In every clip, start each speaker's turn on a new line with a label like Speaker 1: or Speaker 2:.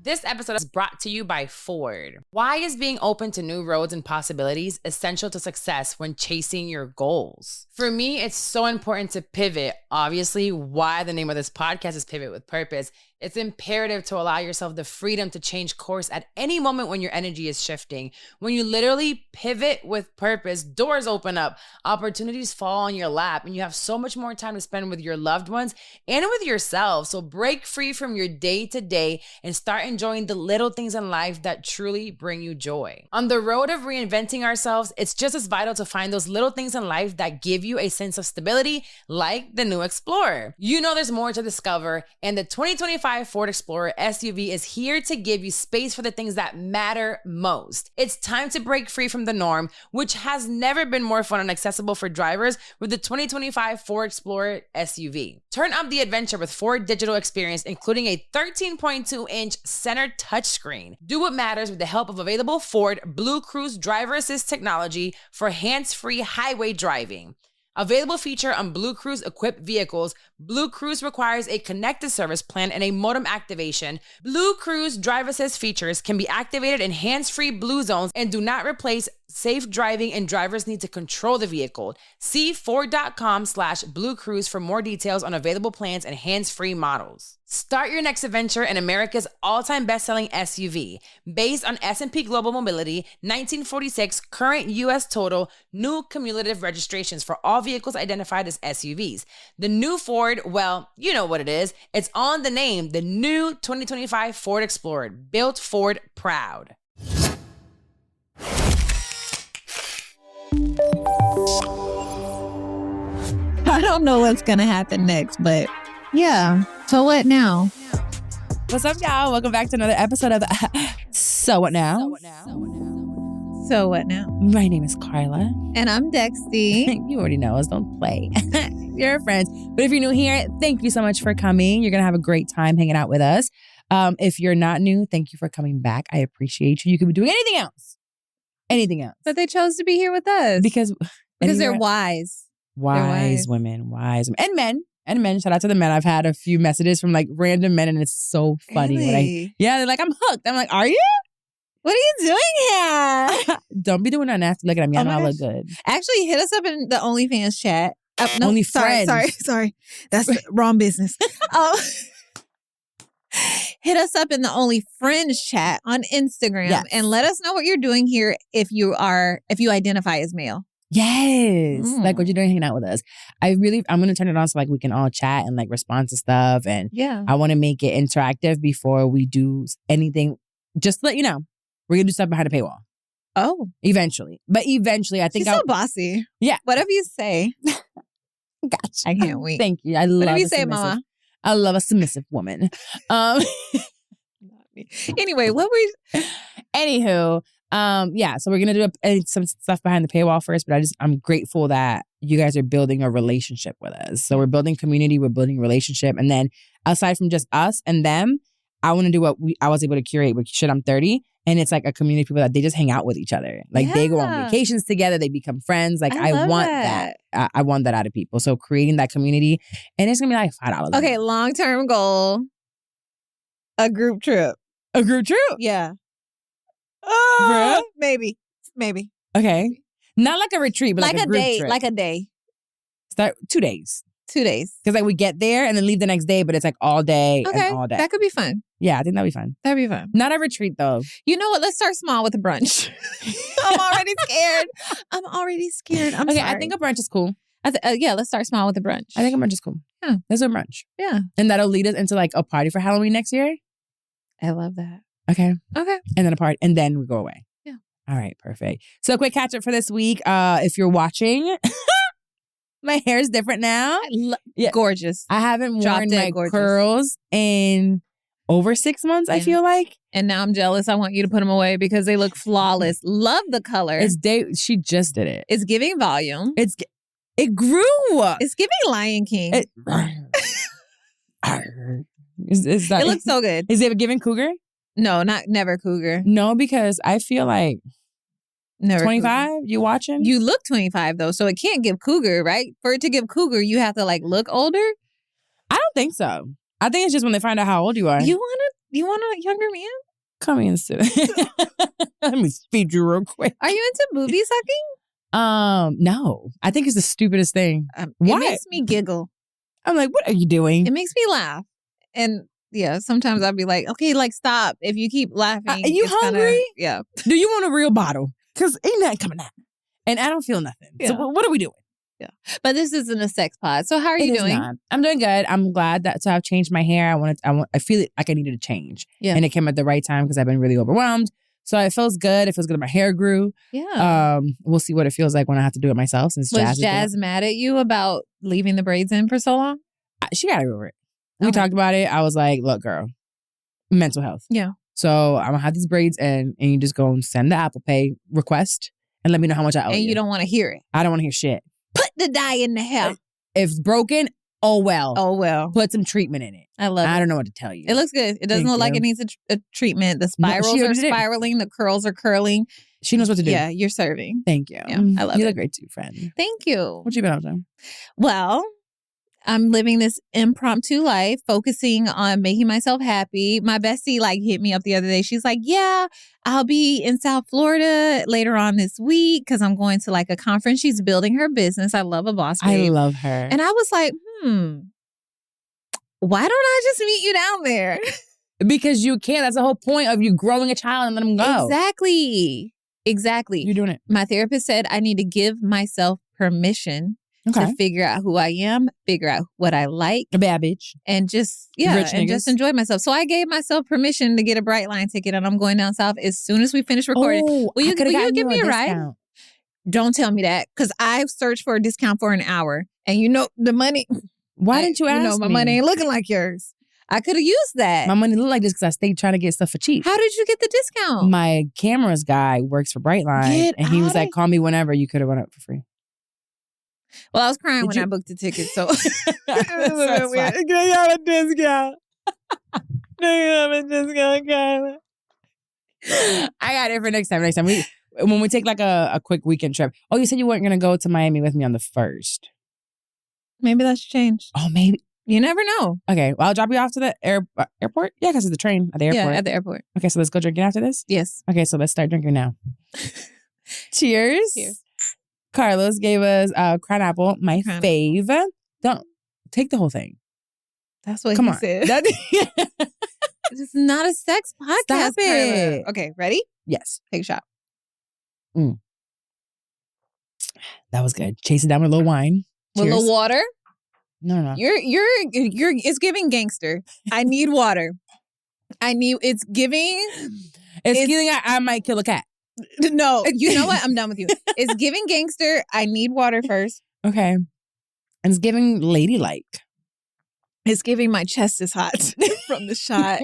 Speaker 1: This episode is brought to you by Ford. Why is being open to new roads and possibilities essential to success when chasing your goals? For me, it's so important to pivot. Obviously, why the name of this podcast is Pivot with Purpose. It's imperative to allow yourself the freedom to change course at any moment when your energy is shifting. When you literally pivot with purpose, doors open up, opportunities fall on your lap, and you have so much more time to spend with your loved ones and with yourself. So break free from your day-to-day and start enjoying the little things in life that truly bring you joy. On the road of reinventing ourselves, it's just as vital to find those little things in life that give you a sense of stability, like the new Explorer. You know there's more to discover, and the 2025 Ford Explorer SUV is here to give you space for the things that matter most. It's time to break free from the norm, which has never been more fun and accessible for drivers with the 2025 Ford Explorer SUV. Turn up the adventure with Ford Digital Experience, including a 13.2-inch center touchscreen. Do what matters with the help of available Ford Blue Cruise driver assist technology for hands-free highway driving. Available feature on Blue Cruise equipped vehicles, Blue Cruise requires a connected service plan and a modem activation. Blue Cruise drive assist features can be activated in hands-free Blue zones and do not replace safe driving, and drivers need to control the vehicle. See Ford.com/Blue Cruise for more details on available plans and hands-free models. Start your next adventure in America's all-time best-selling SUV. Based on S&P Global Mobility, 1946 current U.S. total, new cumulative registrations for all vehicles identified as SUVs. The new Ford, well, you know what it is. It's on the name, the new 2025 Ford Explorer, built Ford proud.
Speaker 2: I don't know what's going to happen next, but yeah. So what now?
Speaker 1: What's up, y'all? Welcome back to another episode of So What Now?
Speaker 2: So what now?
Speaker 1: My name is Carla.
Speaker 2: And I'm Dexty.
Speaker 1: You already know us. Don't play. You're friends. But if you're new here, thank you so much for coming. You're going to have a great time hanging out with us. If you're not new, thank you for coming back. I appreciate you. You could be doing anything else. Anything else.
Speaker 2: But they chose to be here with us.
Speaker 1: Because
Speaker 2: they're wise.
Speaker 1: Wise women. And men. Shout out to the men. I've had a few messages from like random men, and it's so funny.
Speaker 2: Really?
Speaker 1: They're like, I'm hooked. I'm like, are you?
Speaker 2: What are you doing here?
Speaker 1: Don't be doing that nasty. Look at me. I know I look good.
Speaker 2: Actually, hit us up in the OnlyFans chat.
Speaker 1: Only friends.
Speaker 2: Sorry. That's the wrong business. Hit us up in the Only Friends chat on Instagram and let us know what you're doing here if you identify as male.
Speaker 1: Yes. Like what you're doing hanging out with us. I'm going to turn it on so like we can all chat and like respond to stuff. And I want to make it interactive before we do anything. Just to let you know, we're going to do stuff behind a paywall.
Speaker 2: Oh.
Speaker 1: Eventually. But eventually I think
Speaker 2: She's so bossy.
Speaker 1: Yeah.
Speaker 2: Whatever you say.
Speaker 1: Gotcha.
Speaker 2: I can't wait.
Speaker 1: Thank you. I love
Speaker 2: whatever you say, Mama.
Speaker 1: I love a submissive woman.
Speaker 2: Anyway, what were you...
Speaker 1: Anywho, so we're going to do some stuff behind the paywall first, but I'm grateful that you guys are building a relationship with us. So we're building community, we're building relationship. And then aside from just us and them, I want to do what I was able to curate with Shit I'm 30. And it's like a community of people that they just hang out with each other. Like they go on vacations together, they become friends. Like I want that. I want that out of people. So creating that community, and it's going to be like $5.
Speaker 2: Okay, long-term goal. A group trip.
Speaker 1: A group trip?
Speaker 2: Yeah. Maybe.
Speaker 1: Okay. Not like a retreat, but like a group
Speaker 2: day.
Speaker 1: trip.
Speaker 2: Like a day.
Speaker 1: Start 2 days.
Speaker 2: 2 days.
Speaker 1: Because like we get there and then leave the next day, but it's like all day and all day.
Speaker 2: That could be fun.
Speaker 1: Yeah, I think that'd be fun.
Speaker 2: That'd be fun.
Speaker 1: Not a retreat though.
Speaker 2: You know what? Let's start small with a brunch. I'm already scared. I'm sorry.
Speaker 1: I think a brunch is cool.
Speaker 2: Let's start small with a brunch.
Speaker 1: I think a brunch is cool.
Speaker 2: Yeah.
Speaker 1: Let's do a brunch.
Speaker 2: Yeah.
Speaker 1: And that'll lead us into like a party for Halloween next year.
Speaker 2: I love that.
Speaker 1: Okay.
Speaker 2: And
Speaker 1: then a party. And then we go away.
Speaker 2: Yeah.
Speaker 1: All right. Perfect. So quick catch up for this week. If you're watching, my hair is different now.
Speaker 2: Gorgeous.
Speaker 1: I haven't worn my curls in over 6 months, I feel like.
Speaker 2: And now I'm jealous. I want you to put them away because they look flawless. Love the color.
Speaker 1: She just did it.
Speaker 2: It's giving volume.
Speaker 1: It grew.
Speaker 2: It's giving Lion King.
Speaker 1: It
Speaker 2: looks so good.
Speaker 1: Is it giving cougar?
Speaker 2: No, never cougar.
Speaker 1: No, because I feel like
Speaker 2: never
Speaker 1: 25.
Speaker 2: Cougar.
Speaker 1: You watching?
Speaker 2: You look 25 though, so it can't give cougar, right? For it to give cougar, you have to like look older.
Speaker 1: I don't think so. I think it's just when they find out how old you are.
Speaker 2: You want You want a younger man?
Speaker 1: Come in and sit. Let me speed you real quick.
Speaker 2: Are you into booby sucking?
Speaker 1: No. I think it's the stupidest thing.
Speaker 2: Why? It makes me giggle.
Speaker 1: I'm like, what are you doing?
Speaker 2: It makes me laugh. And yeah, sometimes I'll be like, okay, like stop. If you keep laughing.
Speaker 1: Are you hungry?
Speaker 2: Yeah.
Speaker 1: Do you want a real bottle? Because ain't nothing coming out. And I don't feel nothing. Yeah. So what are we doing?
Speaker 2: Yeah. But this isn't a sex pod. So how are you doing?
Speaker 1: Not. I'm doing good. I'm glad that I've changed my hair. I feel like I needed a change.
Speaker 2: Yeah.
Speaker 1: And it came at the right time because I've been really overwhelmed. So it feels good. It feels good. My hair grew.
Speaker 2: Yeah.
Speaker 1: We'll see what it feels like when I have to do it myself. Since
Speaker 2: was Jazz mad at you about leaving the braids in for so long?
Speaker 1: She got over it. We talked about it. I was like, look, girl, mental health.
Speaker 2: Yeah.
Speaker 1: So I'm gonna have these braids in, and you just go and send the Apple Pay request and let me know how much I owe you.
Speaker 2: And you don't want to hear it.
Speaker 1: I don't want to hear shit.
Speaker 2: Put the dye in the hair.
Speaker 1: If it's broken, oh well.
Speaker 2: Oh well.
Speaker 1: Put some treatment in it.
Speaker 2: I love it.
Speaker 1: I don't know what to tell you.
Speaker 2: It looks good. It doesn't look like it needs a treatment. The spirals are spiraling. The curls are curling.
Speaker 1: She knows what to do.
Speaker 2: Yeah, you're serving.
Speaker 1: Thank you.
Speaker 2: Yeah, I love it.
Speaker 1: You look great too, friend.
Speaker 2: Thank you.
Speaker 1: What you been up to?
Speaker 2: Well, I'm living this impromptu life, focusing on making myself happy. My bestie hit me up the other day. She's like, yeah, I'll be in South Florida later on this week because I'm going to a conference. She's building her business. I love a boss babe.
Speaker 1: I love her.
Speaker 2: And I was like, why don't I just meet you down there?
Speaker 1: Because you can. That's the whole point of you growing a child and letting them go.
Speaker 2: Exactly.
Speaker 1: You're doing it.
Speaker 2: My therapist said I need to give myself permission to figure out who I am, figure out what I like.
Speaker 1: A bad bitch.
Speaker 2: And just enjoy myself. So I gave myself permission to get a Bright Line ticket, and I'm going down south as soon as we finish recording. Will you give me a ride? Don't tell me that, because I've searched for a discount for an hour, and the money.
Speaker 1: Why didn't you ask me?
Speaker 2: My money ain't looking like yours. I could have used that.
Speaker 1: My money looked like this because I stayed trying to get stuff for cheap.
Speaker 2: How did you get the discount?
Speaker 1: My cameras guy works for Brightline, and he was like, call me whenever. You could have went up for free.
Speaker 2: Well, I was crying when I booked the ticket, so.
Speaker 1: It was a bit weird. Can you have a discount? Can you have a discount, Kyla? I got it for next time. When we take a quick weekend trip. Oh, you said you weren't going to go to Miami with me on the 1st.
Speaker 2: Maybe that's changed.
Speaker 1: Oh, maybe.
Speaker 2: You never know.
Speaker 1: Okay, well, I'll drop you off to the airport. Yeah, because it's the train at the airport.
Speaker 2: Yeah, at the airport.
Speaker 1: Okay, so let's go drinking after this?
Speaker 2: Yes.
Speaker 1: Okay, so let's start drinking now. Cheers.
Speaker 2: Cheers.
Speaker 1: Carlos gave us Crown Apple, my fave. Don't take the whole thing.
Speaker 2: That's what he said. It's not a sex podcast.
Speaker 1: Stop it.
Speaker 2: Carla. Okay, ready?
Speaker 1: Yes.
Speaker 2: Take a shot.
Speaker 1: That was good. Chase it down with a little wine.
Speaker 2: With a little water?
Speaker 1: No.
Speaker 2: You're it's giving gangster. I need water. It's giving
Speaker 1: I might kill a cat.
Speaker 2: No, you know what? I'm done with you. It's giving gangster. I need water first.
Speaker 1: Okay. And it's giving ladylike.
Speaker 2: It's giving my chest is hot from the shot.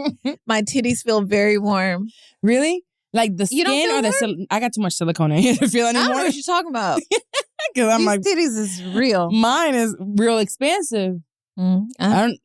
Speaker 2: My titties feel very warm.
Speaker 1: Really? Like the skin or the I got too much silicone in here to feel anymore.
Speaker 2: I don't know what you're talking about.
Speaker 1: Because I'm
Speaker 2: These titties is real.
Speaker 1: Mine is real expansive. Mine,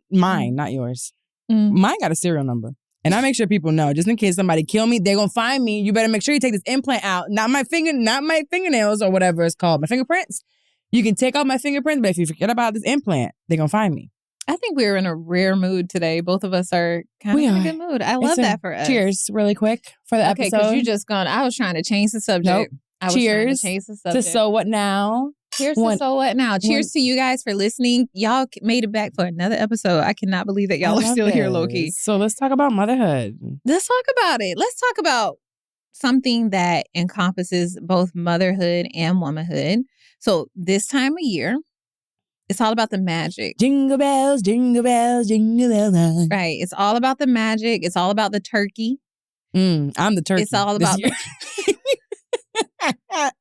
Speaker 1: not yours. Mine got a serial number. And I make sure people know, just in case somebody kill me, they're gonna find me. You better make sure you take this implant out. Not my fingernails or whatever it's called. My fingerprints. You can take off my fingerprints, but if you forget about this implant, they're gonna find me.
Speaker 2: I think we're in a rare mood today. Both of us are kind of in a good mood. I love that for us.
Speaker 1: Cheers, really quick for the episode.
Speaker 2: Okay, because I was trying to change the subject.
Speaker 1: Nope. Cheers to So What Now.
Speaker 2: Cheers to So What Now. Cheers to you guys for listening. Y'all made it back for another episode. I cannot believe that y'all are still here, low-key.
Speaker 1: So let's talk about motherhood.
Speaker 2: Let's talk about it. Let's talk about something that encompasses both motherhood and womanhood. So this time of year, it's all about the magic.
Speaker 1: Jingle bells, jingle bells, jingle bells.
Speaker 2: Right. It's all about the magic. It's all about the turkey.
Speaker 1: I'm the turkey.
Speaker 2: It's all about...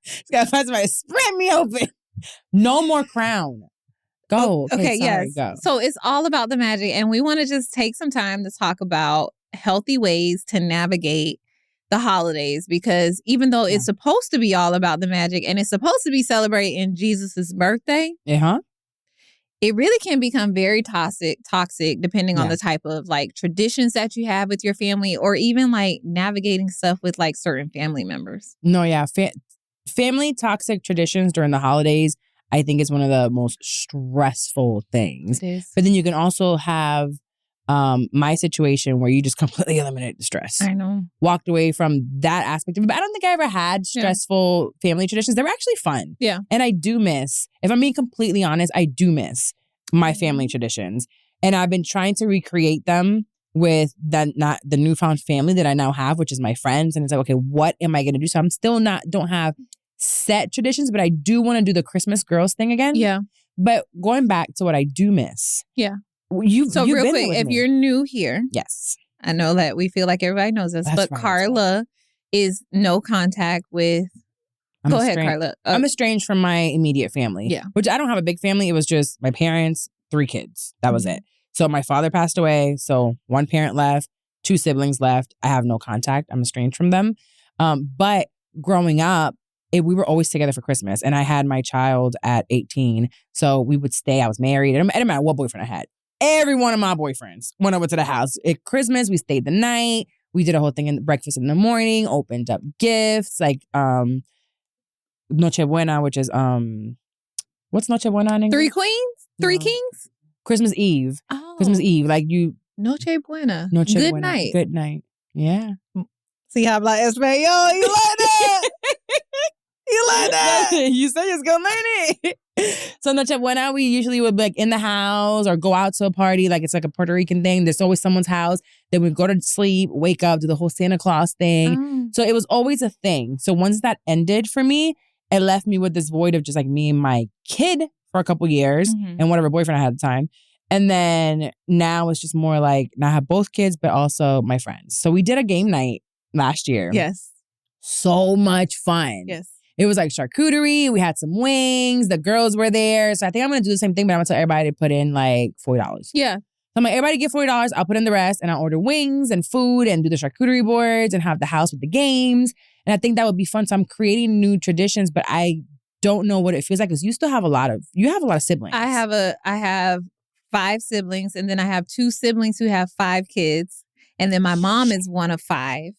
Speaker 1: It's got to find somebody to spread me open. No more crown. Go.
Speaker 2: Okay, yes. Go. So it's all about the magic. And we want to just take some time to talk about healthy ways to navigate the holidays, because even though it's supposed to be all about the magic and it's supposed to be celebrating Jesus's birthday, it really can become very toxic depending on the type of traditions that you have with your family, or even navigating stuff with certain family members.
Speaker 1: No, yeah. Family toxic traditions during the holidays, I think, is one of the most stressful things.
Speaker 2: It is.
Speaker 1: But then you can also have my situation where you just completely eliminate the stress.
Speaker 2: I know.
Speaker 1: Walked away from that aspect of it. But I don't think I ever had stressful family traditions. They were actually fun.
Speaker 2: Yeah.
Speaker 1: And I do miss, if I'm being completely honest, I do miss my family traditions. And I've been trying to recreate them with not the newfound family that I now have, which is my friends. And it's like, okay, what am I going to do? So I'm still don't have set traditions, but I do want to do the Christmas girls thing again.
Speaker 2: Yeah.
Speaker 1: But going back to what I do miss.
Speaker 2: Yeah.
Speaker 1: You've
Speaker 2: real
Speaker 1: been
Speaker 2: quick, if you're new here.
Speaker 1: Yes.
Speaker 2: I know that we feel like everybody knows this, but Carla is no contact with. Go ahead, Carla.
Speaker 1: I'm estranged from my immediate family.
Speaker 2: Yeah.
Speaker 1: Which I don't have a big family. It was just my parents, 3 kids. That was it. So my father passed away. So 1 parent left, 2 siblings left. I have no contact. I'm estranged from them. But growing up, we were always together for Christmas. And I had my child at 18. So we would stay. I was married. It didn't matter what boyfriend I had. Every one of my boyfriends went over to the house. At Christmas, we stayed the night. We did a whole thing in breakfast in the morning, opened up gifts, like Noche Buena, which is what's Noche Buena in English?
Speaker 2: 3 queens? 3 kings?
Speaker 1: Christmas Eve.
Speaker 2: Oh.
Speaker 1: Christmas Eve. Like you
Speaker 2: Noche Buena.
Speaker 1: Good
Speaker 2: Buena. Night.
Speaker 1: Good night. Yeah.
Speaker 2: See how I'm like Espanol? You like that? You like that?
Speaker 1: You say you're gonna learn it. So Noche Buena, we usually would be like in the house or go out to a party. Like it's like a Puerto Rican thing. There's always someone's house. Then we go to sleep, wake up, do the whole Santa Claus thing.
Speaker 2: Oh.
Speaker 1: So it was always a thing. So once that ended for me, it left me with this void of just like me and my kid for a couple years and whatever boyfriend I had at the time. And then now it's just more like, now I have both kids, but also my friends. So we did a game night last year.
Speaker 2: Yes.
Speaker 1: So much fun.
Speaker 2: Yes.
Speaker 1: It was like charcuterie. We had some wings. The girls were there. So I think I'm going to do the same thing, but I'm going to tell everybody to put in like $40.
Speaker 2: Yeah.
Speaker 1: So I'm like, everybody get $40. I'll put in the rest and I'll order wings and food and do the charcuterie boards and have the house with the games. And I think that would be fun. So I'm creating new traditions, but I don't know what it feels like because you have a lot of siblings.
Speaker 2: I have 5 siblings, and then I have 2 siblings who have 5 kids. And then my mom is one of 5.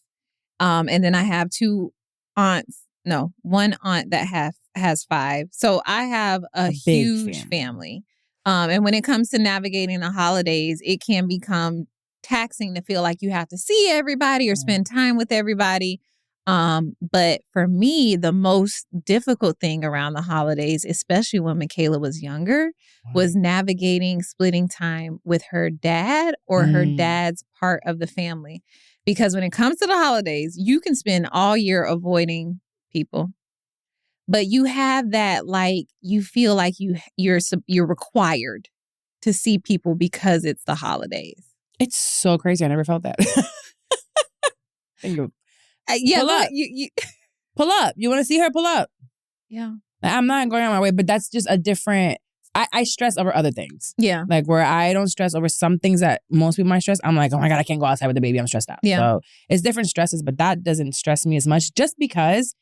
Speaker 2: And then I have 2 aunts. No, 1 aunt that has 5. So I have a huge family. And when it comes to navigating the holidays, it can become taxing to feel like you have to see everybody or spend time with everybody. But for me, the most difficult thing around the holidays, especially when Michaela was younger, was navigating splitting time with her dad or her dad's part of the family. Because when it comes to the holidays, you can spend all year avoiding people, but you have that, like, you feel like you're required to see people because it's the holidays.
Speaker 1: It's so crazy. I never felt that.
Speaker 2: Yeah,
Speaker 1: pull up. Pull up. You want to see her? Pull up.
Speaker 2: Yeah.
Speaker 1: I'm not going on my way, but that's just a different. I stress over other things.
Speaker 2: Yeah.
Speaker 1: Like where I don't stress over some things that most people might stress. I'm like, oh my God, I can't go outside with the baby. I'm stressed out.
Speaker 2: Yeah.
Speaker 1: So it's different stresses, but that doesn't stress me as much just because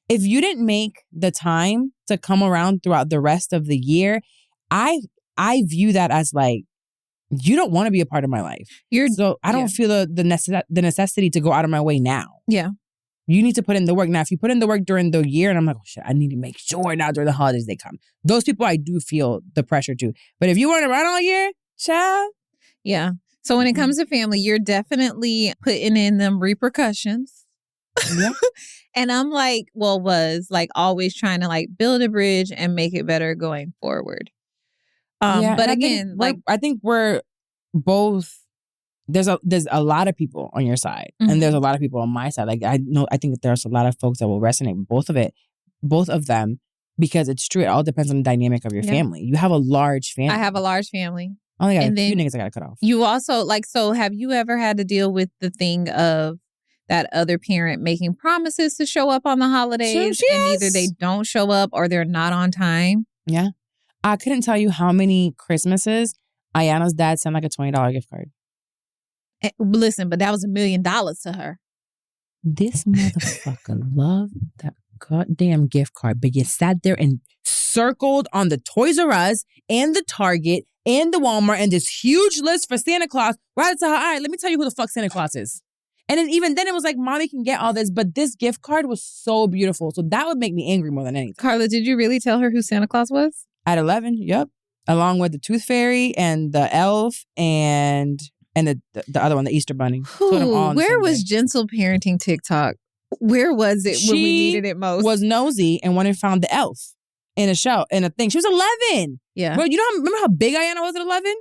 Speaker 1: if you didn't make the time to come around throughout the rest of the year, I view that as like, you don't want to be a part of my life. So I don't feel the necessity to go out of my way now.
Speaker 2: Yeah.
Speaker 1: You need to put in the work. Now, if you put in the work during the year and I'm like, oh shit, I need to make sure now during the holidays they come. Those people I do feel the pressure to. But if you weren't around all year, child.
Speaker 2: Yeah. So when it comes to family, you're definitely putting in them repercussions.
Speaker 1: Yeah.
Speaker 2: And I'm like, was like always trying to like build a bridge and make it better going forward. But again,
Speaker 1: I think we're both. There's a lot of people on your side, and there's a lot of people on my side. Like I think that there's a lot of folks that will resonate with both of them, because it's true. It all depends on the dynamic of your family. You have a large family.
Speaker 2: I have a large family.
Speaker 1: I only got a few niggas I gotta cut off.
Speaker 2: You also so have you ever had to deal with the thing of that other parent making promises to show up on the holidays and either they don't show up or they're not on time?
Speaker 1: Yeah. I couldn't tell you how many Christmases Ayana's dad sent like a $20 gift card.
Speaker 2: Listen, but that was $1 million to her.
Speaker 1: This motherfucker loved that goddamn gift card, but you sat there and circled on the Toys R Us and the Target and the Walmart and this huge list for Santa Claus. Right to her, all right, let me tell you who the fuck Santa Claus is. And then even then it was like, mommy can get all this, but this gift card was so beautiful. So that would make me angry more than anything.
Speaker 2: Carla, did you really tell her who Santa Claus was?
Speaker 1: At 11, yep. Along with the Tooth Fairy and the Elf and
Speaker 3: And the other one, the Easter Bunny. Put them all on the
Speaker 2: Where
Speaker 3: same
Speaker 2: was
Speaker 3: day.
Speaker 2: Gentle Parenting TikTok? Where was it when we needed it most?
Speaker 3: Was nosy and went and found the elf in a show, in a thing. She was 11.
Speaker 2: Yeah.
Speaker 3: Bro, you don't remember how big Ayana was at 11?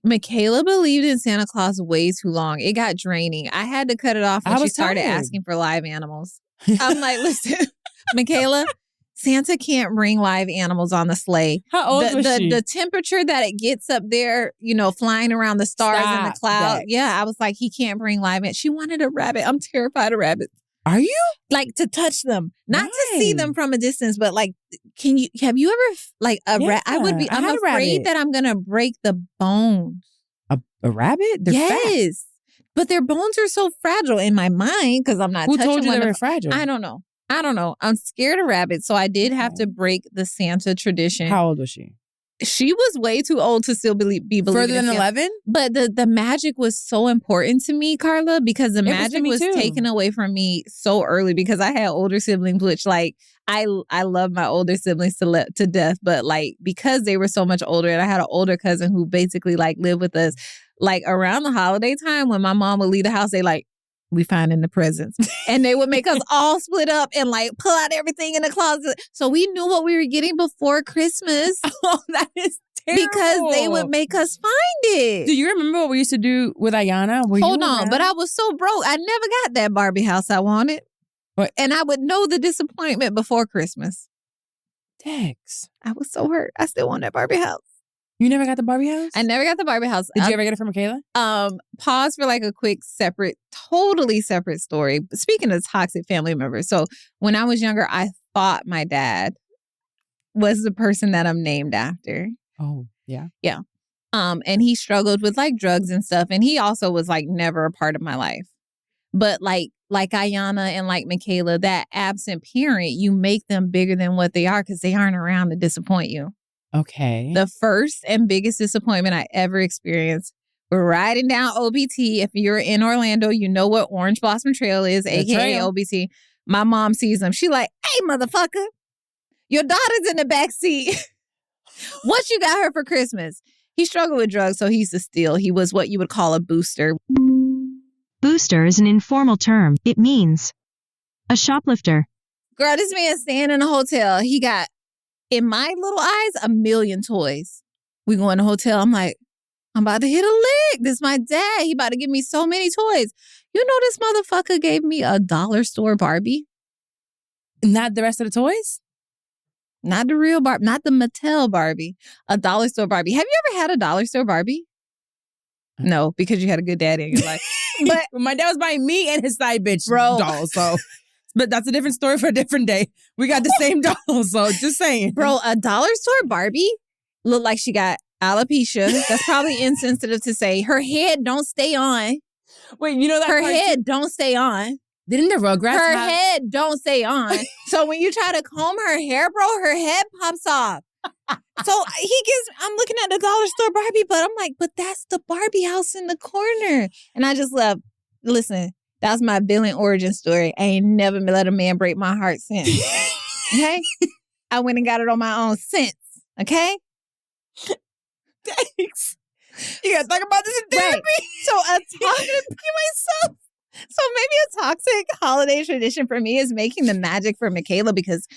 Speaker 2: Michaela believed in Santa Claus way too long. It got draining. I had to cut it off when she started asking for live animals. I'm like, listen, Michaela, Santa can't bring live animals on the sleigh.
Speaker 3: How old was she?
Speaker 2: The temperature that it gets up there, flying around the stars and the cloud. Yeah, I was like, he can't bring live animals. She wanted a rabbit. I'm terrified of rabbits.
Speaker 3: Are you?
Speaker 2: Like to touch them, not to see them from a distance, but like, have you ever I'm afraid that I'm going to break the bones.
Speaker 3: A rabbit? They're fat.
Speaker 2: But their bones are so fragile in my mind because I'm not touching
Speaker 3: Who told you
Speaker 2: one
Speaker 3: they were fragile?
Speaker 2: I don't know. I'm scared of rabbits. So I did have to break the Santa tradition.
Speaker 3: How old was she?
Speaker 2: She was way too old to still be believing
Speaker 3: further than 11.
Speaker 2: But the magic was so important to me, Carla, because the magic was taken away from me so early because I had older siblings, which like I love my older siblings to death, but like because they were so much older, and I had an older cousin who basically like lived with us, like around the holiday time when my mom would leave the house, they like, we finding the presents. And they would make us all split up and like pull out everything in the closet. So we knew what we were getting before Christmas.
Speaker 3: Oh, that is terrible.
Speaker 2: Because they would make us find it.
Speaker 3: Do you remember what we used to do with Ayana?
Speaker 2: Hold on, but I was so broke. I never got that Barbie house I wanted.
Speaker 3: What?
Speaker 2: And I would know the disappointment before Christmas.
Speaker 3: Dex.
Speaker 2: I was so hurt. I still want that Barbie house.
Speaker 3: You never got the Barbie house?
Speaker 2: I never got the Barbie house.
Speaker 3: Did you ever get it from Michaela?
Speaker 2: Pause for like a quick totally separate story. Speaking of toxic family members. So when I was younger, I thought my dad was the person that I'm named after.
Speaker 3: Oh, yeah.
Speaker 2: Yeah. And he struggled with like drugs and stuff. And he also was like never a part of my life. But like Ayana and like Michaela, that absent parent, you make them bigger than what they are because they aren't around to disappoint you.
Speaker 3: Okay.
Speaker 2: The first and biggest disappointment I ever experienced, we're riding down OBT. If you're in Orlando, you know what Orange Blossom Trail is, aka OBT. My mom sees him. She like, hey, motherfucker, your daughter's in the back seat. What you got her for Christmas? He struggled with drugs, so he used to steal. He was what you would call a booster.
Speaker 4: Booster is an informal term. It means a shoplifter.
Speaker 2: Girl, this man staying in a hotel. He got, in my little eyes, 1 million toys. We go in the hotel. I'm like, I'm about to hit a lick. This is my dad. He about to give me so many toys. You know this motherfucker gave me a dollar store Barbie?
Speaker 3: Not the rest of the toys?
Speaker 2: Not the real Barbie. Not the Mattel Barbie. A dollar store Barbie. Have you ever had a dollar store Barbie? No, because you had a good daddy in your life.
Speaker 3: But my dad was buying me and his side bitch doll, so... But that's a different story for a different day. We got the same doll, so just saying.
Speaker 2: Bro, a dollar store Barbie looked like she got alopecia. That's probably insensitive to say. Her head don't stay on.
Speaker 3: Wait, you know that
Speaker 2: her head don't stay on.
Speaker 3: Didn't the Rugrats
Speaker 2: Her head don't stay on. So when you try to comb her hair, bro, her head pops off. So I'm looking at the dollar store Barbie, but I'm like, but that's the Barbie house in the corner. And I just left. Listen. That's my villain origin story. I ain't never let a man break my heart since. Okay? I went and got it on my own since. Okay?
Speaker 3: Thanks. You gotta talk about this in therapy.
Speaker 2: Right. So maybe a toxic holiday tradition for me is making the magic for Michaela because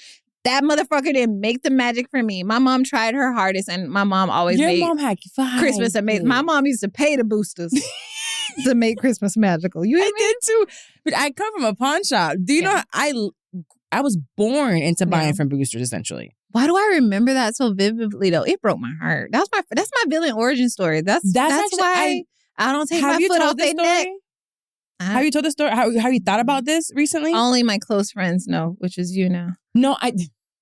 Speaker 2: that motherfucker didn't make the magic for me. My mom tried her hardest and my mom always made
Speaker 3: Your mom had
Speaker 2: Christmas amazing. My mom used to pay the boosters. To make Christmas magical.
Speaker 3: I did too. But I come from a pawn shop. Do you know I was born into buying from boosters essentially.
Speaker 2: Why do I remember that so vividly though? It broke my heart. That's my villain origin story. That's actually, why I don't take my foot off their neck.
Speaker 3: Have you told the story? Have you thought about this recently?
Speaker 2: Only my close friends know, which is you now.
Speaker 3: No,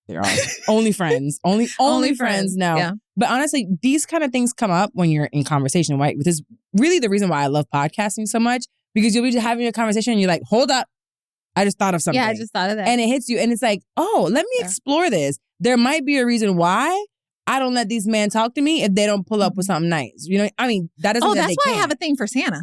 Speaker 3: they're all only friends. Only friends now. Yeah. But honestly, these kind of things come up when you're in conversation, right? Which is really the reason why I love podcasting so much. Because you'll be just having a conversation and you're like, hold up. I just thought of something.
Speaker 2: Yeah, I just thought of that.
Speaker 3: And it hits you. And it's like, oh, let me explore this. There might be a reason why I don't let these men talk to me if they don't pull up with something nice. You know, I mean, that doesn't mean
Speaker 2: that's why I have a thing for Santa.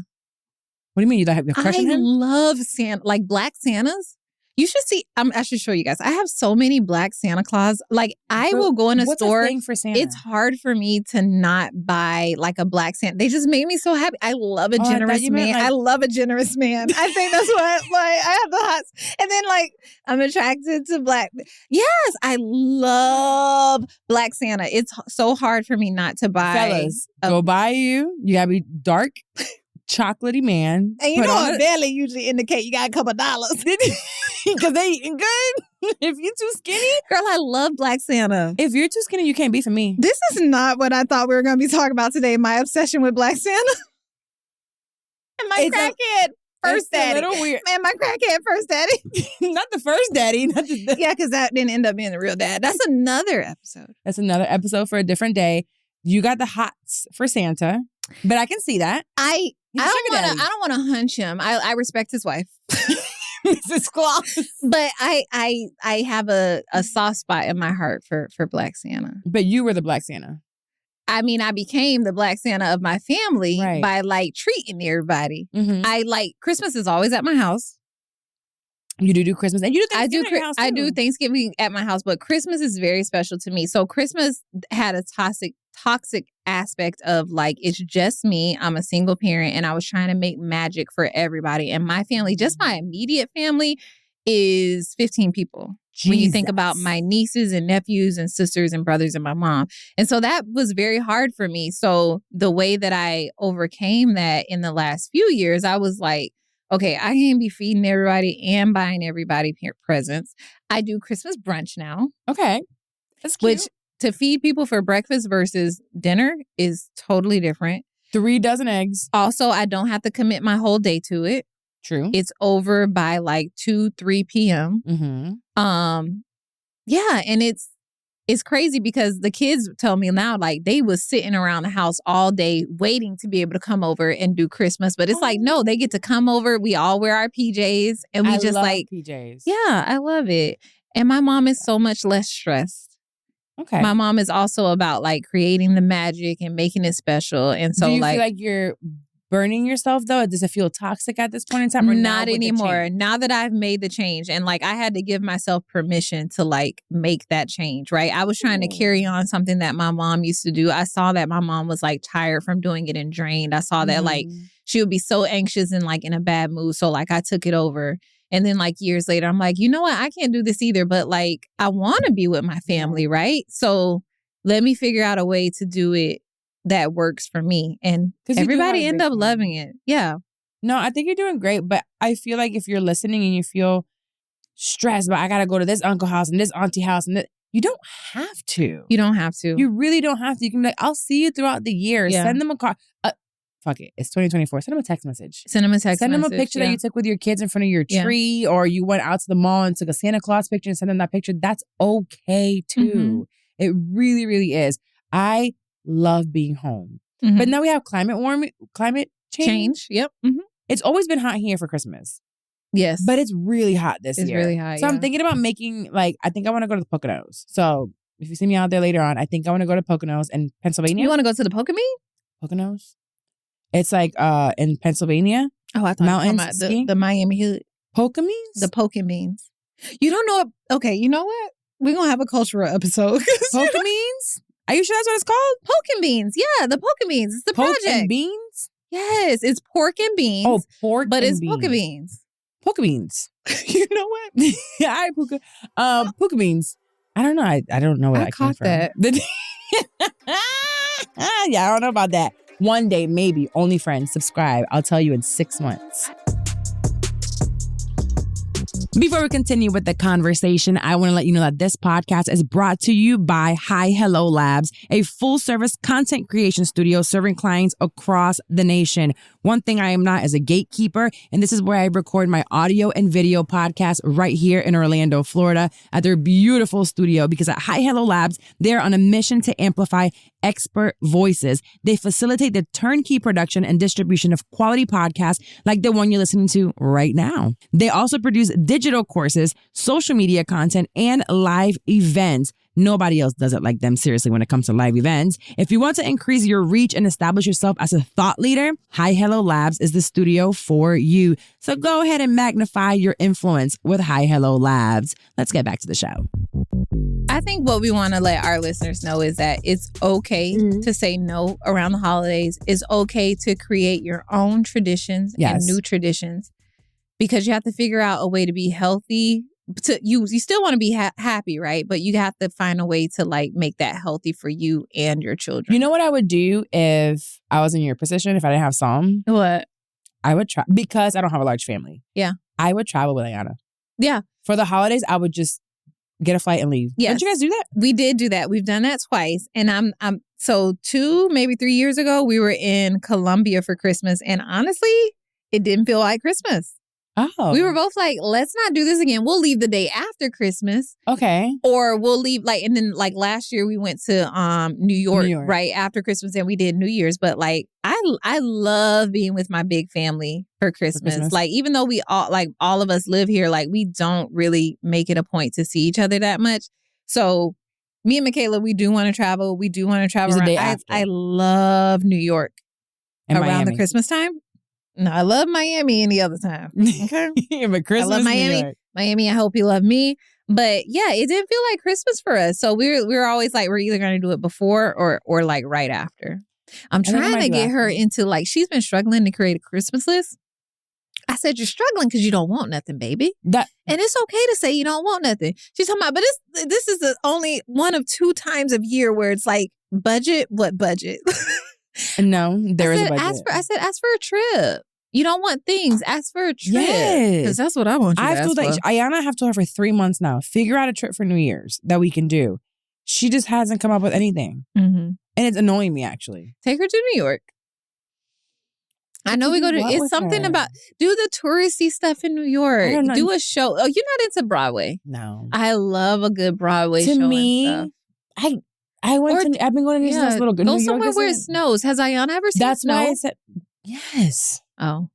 Speaker 3: What do you mean? You have a crush on him?
Speaker 2: I love Santa, like black Santas. You should see. I should show you guys. I have so many black Santa Claus. Like I will go in a store.
Speaker 3: What's a thing for Santa?
Speaker 2: It's hard for me to not buy like a black Santa. They just make me so happy. I love a generous man. I love a generous man. I think that's what like I have the hots. And then like I'm attracted to black. Yes, I love black Santa. It's so hard for me not to buy.
Speaker 3: Fellas, go buy you. You gotta be dark. Chocolatey man.
Speaker 2: And you know a belly usually indicate you got a couple dollars.
Speaker 3: Because they eating good. If you're too skinny.
Speaker 2: Girl, I love black Santa.
Speaker 3: If you're too skinny, you can't be for me.
Speaker 2: This is not what I thought we were going to be talking about today. My obsession with black Santa. And my crackhead first daddy.
Speaker 3: It's a little weird.
Speaker 2: Man, my crackhead first daddy.
Speaker 3: Not the first daddy.
Speaker 2: Yeah, because that didn't end up being the real dad. That's another episode.
Speaker 3: That's another episode for a different day. You got the hots for Santa. But I can see that.
Speaker 2: I don't want to hunch him. I respect his wife.
Speaker 3: Mrs. Claus.
Speaker 2: But I have a soft spot in my heart for Black Santa.
Speaker 3: But you were the Black Santa.
Speaker 2: I mean, I became the Black Santa of my family by like treating everybody. Mm-hmm. I like Christmas is always at my house.
Speaker 3: You do Christmas and you do Thanksgiving at your house too.
Speaker 2: I do Thanksgiving at my house, but Christmas is very special to me. So Christmas had a toxic aspect of like, it's just me. I'm a single parent and I was trying to make magic for everybody. And my family, just my immediate family, is 15 people. Jesus. When you think about my nieces and nephews and sisters and brothers and my mom. And so that was very hard for me. So the way that I overcame that in the last few years, I was like, okay, I can't be feeding everybody and buying everybody presents. I do Christmas brunch now.
Speaker 3: Okay. That's cute.
Speaker 2: Which to feed people for breakfast versus dinner is totally different.
Speaker 3: 3 dozen eggs.
Speaker 2: Also, I don't have to commit my whole day to it.
Speaker 3: True.
Speaker 2: It's over by like 2-3 p.m.
Speaker 3: Mm-hmm.
Speaker 2: Yeah, and it's crazy because the kids tell me now, like, they was sitting around the house all day waiting to be able to come over and do Christmas. But it's like, no, they get to come over. We all wear our PJs. And we just like
Speaker 3: PJs.
Speaker 2: Yeah, I love it. And my mom is so much less stressed.
Speaker 3: Okay.
Speaker 2: My mom is also about like creating the magic and making it special. And so
Speaker 3: do you feel like you're burning yourself though? Does it feel toxic at this point in time? Or
Speaker 2: not anymore. Now that I've made the change and like I had to give myself permission to like make that change, right? I was trying to carry on something that my mom used to do. I saw that my mom was like tired from doing it and drained. I saw that like she would be so anxious and like in a bad mood. So like I took it over. And then like years later, I'm like, you know what? I can't do this either. But like I want to be with my family, right? So let me figure out a way to do it that works for me. And everybody end up loving it. Yeah.
Speaker 3: No, I think you're doing great. But I feel like if you're listening and you feel stressed, but I got to go to this uncle house and this auntie house and you don't have to.
Speaker 2: You don't have to.
Speaker 3: You really don't have to. You can be like, I'll see you throughout the year. Yeah. Send them a card. Fuck it. It's 2024. Send them a text message.
Speaker 2: Send them a text
Speaker 3: Send
Speaker 2: message.
Speaker 3: them a picture that you took with your kids in front of your tree, or you went out to the mall and took a Santa Claus picture and send them that picture. That's okay too. It really, really is. I love being home. But now we have climate change.
Speaker 2: Yep.
Speaker 3: It's always been hot here for Christmas.
Speaker 2: Yes.
Speaker 3: But it's really hot this year.
Speaker 2: It's really hot.
Speaker 3: So I'm thinking about making I think I want to go to the Poconos. So if you see me out there later on, I think I want to go to Poconos in Pennsylvania.
Speaker 2: You want to go to the
Speaker 3: Poconos? It's like in Pennsylvania.
Speaker 2: Oh, I thought
Speaker 3: mountains,
Speaker 2: the Miami Hood.
Speaker 3: Pokebeans?
Speaker 2: The Pokebeans. You don't know. Okay, you know what? We're going to have a cultural episode.
Speaker 3: Pokebeans? Are you sure that's what it's called?
Speaker 2: Pokebeans. Yeah, the Pokebeans. It's the project.
Speaker 3: Pork and beans?
Speaker 2: Yes, it's pork and beans.
Speaker 3: Oh, pork
Speaker 2: but
Speaker 3: and
Speaker 2: it's
Speaker 3: beans.
Speaker 2: Pokebeans.
Speaker 3: Pokebeans. You know what? Yeah, all right, Pokebeans. I don't know. I don't know where I caught that. Yeah, I don't know about that. One day, maybe. OnlyFriends, subscribe. I'll tell you in 6 months. Before we continue with the conversation, I want to let you know that this podcast is brought to you by Hi Hello Labs, a full-service content creation studio serving clients across the nation. One thing I am not is a gatekeeper, and this is where I record my audio and video podcast right here in Orlando, Florida, at their beautiful studio, because at Hi Hello Labs, they're on a mission to amplify expert voices. They facilitate the turnkey production and distribution of quality podcasts like the one you're listening to right now. They also produce digital courses, social media content, and live events. Nobody else does it like them, seriously, when it comes to live events. If you want to increase your reach and establish yourself as a thought leader, Hi Hello Labs is the studio for you. So go ahead and magnify your influence with Hi Hello Labs. Let's get back to the show.
Speaker 2: I think what we want to let our listeners know is that it's okay to say no around the holidays. It's okay to create your own traditions and new traditions, because you have to figure out a way to be healthy. You still want to be happy, right? But you have to find a way to like make that healthy for you and your children.
Speaker 3: You know what I would do if I was in your position, if I didn't have some?
Speaker 2: What?
Speaker 3: I would try, because I don't have a large family.
Speaker 2: Yeah.
Speaker 3: I would travel with Ayana.
Speaker 2: Yeah.
Speaker 3: For the holidays, I would just get a flight and leave.
Speaker 2: Yes.
Speaker 3: Did you guys do that?
Speaker 2: We did do that. We've done that twice. And so 2, maybe 3 years ago, we were in Colombia for Christmas. And honestly, it didn't feel like Christmas.
Speaker 3: Oh.
Speaker 2: We were both like, let's not do this again. We'll leave the day after Christmas.
Speaker 3: Okay.
Speaker 2: Or we'll leave and then last year we went to New York right after Christmas, and we did New Year's. But I love being with my big family for Christmas. Like, even though we all of us live here, like, we don't really make it a point to see each other that much. So me and Michaela, we do want to travel. We do want to travel around. I love New York and around Miami. The Christmas time. No, I love Miami any other time. Okay.
Speaker 3: But Christmas,
Speaker 2: I love Miami. Miami, I hope you love me. But yeah, it didn't feel like Christmas for us. So we're always like, we're either going to do it before or like right after. I'm trying to get her into she's been struggling to create a Christmas list. I said, you're struggling because you don't want nothing, baby. And it's okay to say you don't want nothing. She's talking about, but this is the only one of 2 times of year where it's like, budget? What budget?
Speaker 3: No, there is a budget.
Speaker 2: Ask for a trip. You don't want things. Ask for a trip.
Speaker 3: Yes.
Speaker 2: Because that's what I want you to ask for.
Speaker 3: Ayana, I have told her for 3 months now, figure out a trip for New Year's that we can do. She just hasn't come up with anything. Mm-hmm. And it's annoying me, actually.
Speaker 2: Take her to New York. I know we go to, it's something about, do the touristy stuff in New York. Do a show. Oh, you're not into Broadway?
Speaker 3: No.
Speaker 2: I love a good Broadway show.
Speaker 3: To me, I've been going to this little good New York.
Speaker 2: Go somewhere where it snows. Has Ayana ever seen snow?
Speaker 3: That's why I said, yes.
Speaker 2: Oh.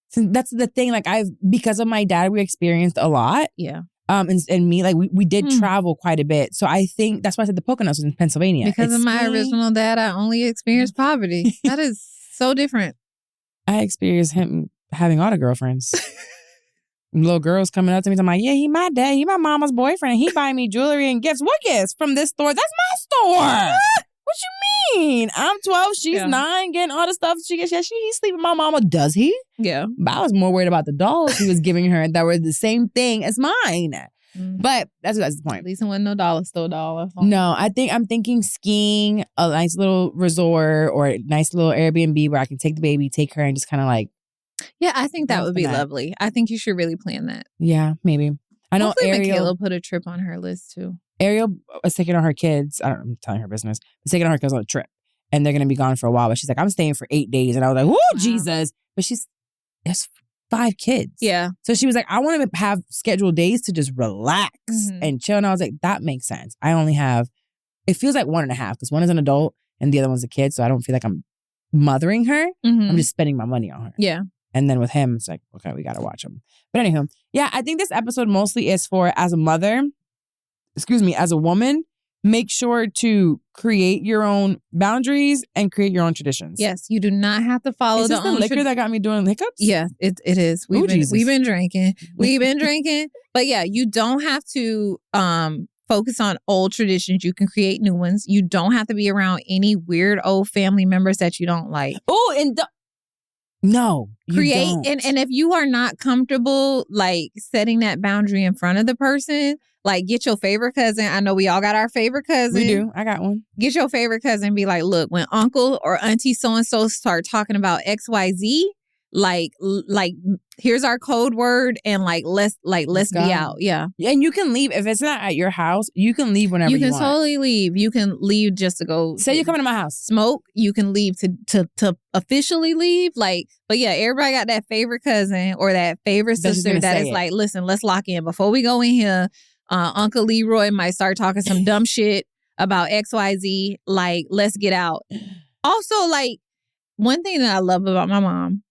Speaker 3: So that's the thing. Because of my dad, we experienced a lot.
Speaker 2: Yeah.
Speaker 3: And me, we did travel quite a bit. So I think that's why I said the Poconos was in Pennsylvania.
Speaker 2: Because of my original dad, I only experienced poverty. That is so different.
Speaker 3: I experienced him having all the girlfriends. Little girls coming up to me talking about, yeah, he my dad, he my mama's boyfriend. He buy me jewelry and gifts. What gifts? From this store? That's my store. What you mean? I'm 12, she's 9, getting all the stuff she gets. Yeah, he's sleeping with my mama. Does he?
Speaker 2: Yeah.
Speaker 3: But I was more worried about the dolls he was giving her that were the same thing as mine. But that's the point.
Speaker 2: At least it wasn't no dollar store doll.
Speaker 3: No, I'm thinking skiing, a nice little resort or a nice little Airbnb where I can take the baby, take her, and just kind of
Speaker 2: Yeah, I think that would be lovely. I think you should really plan that.
Speaker 3: Yeah, maybe. I know
Speaker 2: hopefully
Speaker 3: Ariel
Speaker 2: Michaela put a trip on her list too.
Speaker 3: Ariel was taking on her kids. I'm telling her business. Was taking on her kids on a trip, and they're gonna be gone for a while. But she's like, I'm staying for 8 days, and I was like, whoa, Jesus! But there's 5 kids.
Speaker 2: Yeah.
Speaker 3: So she was like, I want to have scheduled days to just relax and chill. And I was like, that makes sense. I only have, it feels like 1.5 because one is an adult and the other one's a kid. So I don't feel like I'm mothering her. I'm just spending my money on her.
Speaker 2: Yeah.
Speaker 3: And then with him, it's like, okay, we got to watch him. But anywho, yeah, I think this episode mostly is for as a woman, make sure to create your own boundaries and create your own traditions.
Speaker 2: Yes, you do not have to follow
Speaker 3: is this the liquor that got me doing hiccups?
Speaker 2: Yeah, it is. We've been drinking. We've been drinking. But yeah, you don't have to focus on old traditions. You can create new ones. You don't have to be around any weird old family members that you don't like.
Speaker 3: Oh, and no,
Speaker 2: create and if you are not comfortable setting that boundary in front of the person, get your favorite cousin. I know we all got our favorite cousin.
Speaker 3: We do. I got one.
Speaker 2: Get your favorite cousin and be like, look, when uncle or auntie so-and-so start talking about XYZ, here's our code word and let's be out. Yeah.
Speaker 3: And you can leave if it's not at your house. You can leave whenever you want.
Speaker 2: You can totally leave. You can leave just to go.
Speaker 3: Say you're coming to my house.
Speaker 2: Smoke. You can leave to officially leave. But yeah, everybody got that favorite cousin or that favorite sister that is listen, let's lock in before we go in here. Uncle Leroy might start talking some dumb shit about XYZ. Like, let's get out. Also, like, one thing that I love about my mom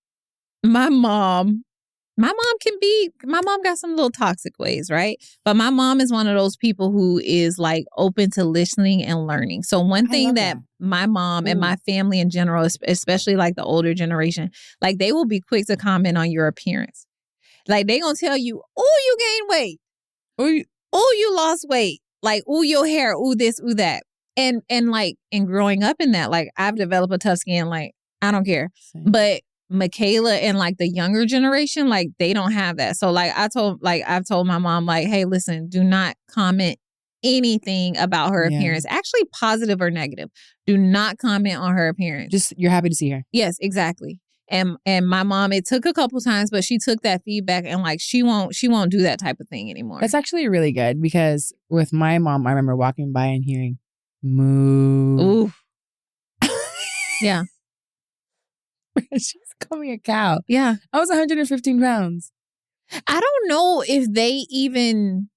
Speaker 2: got some little toxic ways, right? But my mom is one of those people who is like open to listening and learning. So one thing that my mom and my family in general, especially like the older generation, like they will be quick to comment on your appearance. Like they gonna tell you, oh, you gained weight. Oh, you lost weight. Like, oh, your hair, oh, this, oh, that. And growing up in that, like I've developed a tough skin, like I don't care. Same. But Michaela and like the younger generation, like they don't have that. So I've told my mom, like, hey, listen, do not comment anything about her appearance, actually positive or negative. Do not comment on her appearance.
Speaker 3: Just you're happy to see her.
Speaker 2: Yes, exactly. And my mom, it took a couple times, but she took that feedback and like she won't do that type of thing anymore.
Speaker 3: That's actually really good because with my mom, I remember walking by and hearing moo.
Speaker 2: Ooh. Yeah.
Speaker 3: She's called me a cow.
Speaker 2: Yeah.
Speaker 3: I was 115 pounds.
Speaker 2: I don't know if they even...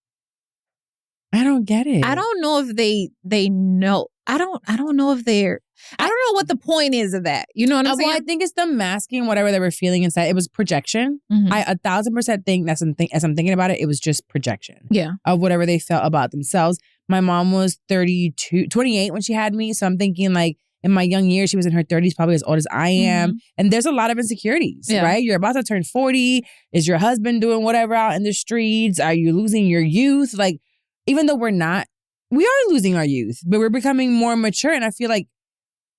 Speaker 3: I don't get it.
Speaker 2: I don't know if they know. I don't know if they're... I don't know what the point is of that. You know what I'm saying?
Speaker 3: Well, I think it's them masking whatever they were feeling inside. It was projection.
Speaker 2: Mm-hmm.
Speaker 3: I 1,000% think as I'm thinking about it, it was just projection.
Speaker 2: Yeah.
Speaker 3: Of whatever they felt about themselves. My mom was 28 when she had me. So I'm thinking like in my young years, she was in her 30s, probably as old as I am. Mm-hmm. And there's a lot of insecurities, right? You're about to turn 40. Is your husband doing whatever out in the streets? Are you losing your youth? Like, even though we're not, we are losing our youth, but we're becoming more mature. And I feel like,